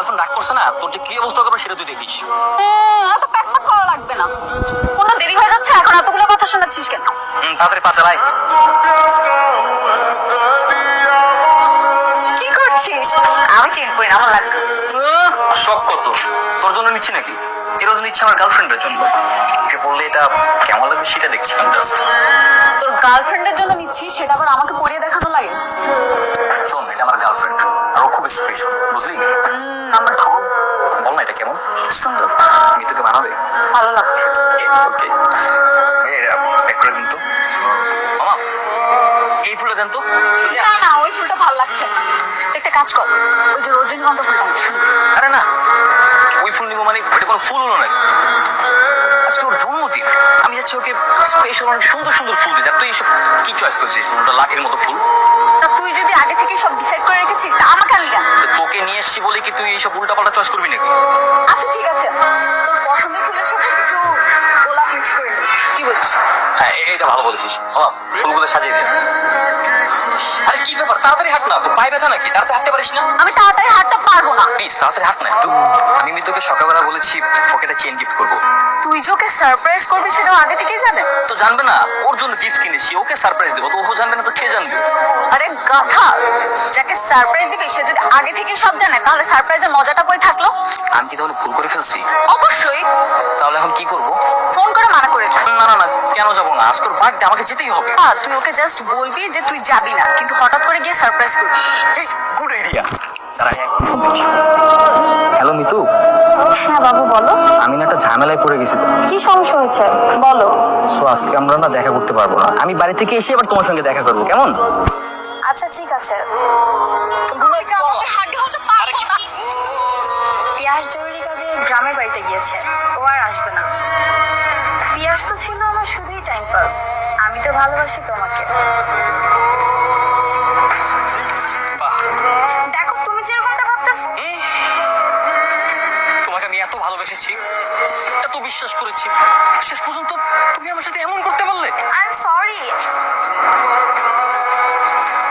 Girlfriend রাগ করছে না, তোর যে কি অবস্থা করবে সেটা তুই দেখিস। এত প্যাক প্যাক করা লাগবে না, কোনো দেরি হয়ে যাচ্ছে, এখন এতগুলো কথা শোনাচ্ছিস কেন? তাড়াতাড়ি পা চালাই। কি করছিস? আমি চেঞ্জ করি না, আমার লাগবে। শখ কত, তোর জন্য নিচ্ছি নাকি? এর জন্য নিচ্ছি আমার গার্লফ্রেন্ডের জন্য। ওকে বললে এটা কেমন লাগবে সেটা দেখছিলাম জাস্ট। তোর গার্লফ্রেন্ডের জন্য নিচ্ছিস, সেটা আবার আমাকে পরিয়ে দেখানো লাগে? শোন, এটা আমার গার্লফ্রেন্ড আর ও খুব স্পেশাল, বুঝলি? নাম্বার দাও। বল না এটা কেমন? সুন্দর, মিতুকে মানাবে? ভালো লাগবে। ওকে, প্যাক করে দিন তো। মামা, এই ফুলটা দেন তো। না না, ওই ফুলটা ভালো লাগছে না। তুই একটা কাজ কর, ওই যে রজনীগন্ধা ফুলটা নিস। আরে না, ওই ফুল নিবো মানে এটা কোনো ফুল হলো নাকি? আজকে ওর জন্মদিন, আমি যাচ্ছি ওকে স্পেশাল অনেক সুন্দর সুন্দর ফুল দিতে। আর তুই এসব কি চয়েস করছিস? ফুলটা লাঠির মতো ফুল। তা তুই যদি আগে থেকে সব ডিসাইড করে রেখেছিস, তা আমাকে আনলি কেন? তো তোকে নিয়ে এসছি বলে কি তুই এইসব উল্টা পাল্টা চয়েস করবি নাকি? আচ্ছা ঠিক আছে, তোর পছন্দের ফুলের সাথে কিছু গোলাপ মিক্স করে নে। কি বলছিস? হ্যাঁ, এটা ভালো বলেছিস। মামা, ফুলগুলো সাজিয়ে দে। আরে কি ব্যাপার, তাড়াতাড়ি হাঁট না, তো পায়ে ব্যথা নাকি? তাড়াতাড়ি হাঁটতে পারিস না? আমি তাড়াতাড়ি হাঁটতে পারবো না। প্লিজ তাড়াতাড়ি হাঁট না একটু। আমি মিতুকে সকালবেলা বলেছি ওকে একটা চেন গিফট করবো। তুই যে ওকে সারপ্রাইজ করবি সেটাও আগে থেকেই জানে? তো জানবে না, ওর জন্য গিফট কিনেছি, ওকে সারপ্রাইজ দেবো। তো ও জানবে না তো কে জানবে? আরে গাধা, যাকে সারপ্রাইজ দিবি সে যদি আগে থেকেই সব জানে, তাহলে সারপ্রাইজের মজাটা কই থাকলো? আমি কি তাহলে ভুল করে ফেলছি? অবশ্যই। তাহলে এখন কি করবো? ফোন করে মানা করে দে। না না না, কেন যাবো না? আজ তোর বার্থডে, আমাকে যেতেই হবে। হ্যাঁ, তুই ওকে জাস্ট বলবি যে তুই যাবি না, কিন্তু হঠাৎ করে গিয়ে সারপ্রাইজ করবি। Good idea. হ্যালো মিতু। হ্যাঁ বাবু বলো। আমি না একটা ঝামেলায় পড়ে গেছি তো। কি সমস্যা হয়েছে বলো। সো আজকে আমরা না দেখা করতে পারবো না। আমি বাড়ি থেকে এসে আবার তোমার সঙ্গে দেখা করবো, কেমন? আচ্ছা ঠিক আছে। পিয়াস জরুরি কাজে গ্রামের বাড়িতে গিয়েছে, ও আর আসবে না। পিয়াস তো ছিল আমার শুধুই টাইম পাস, আমি তো ভালোবাসি তোমাকে। বাহ, দেখো তুমি যেরকমটা ভাবতেছো। তোমাকে আমি এত ভালোবেসেছি, এত বিশ্বাস করেছি, শেষ পর্যন্ত তুমি আমার সাথে এমন করতে পারলে? I am sorry.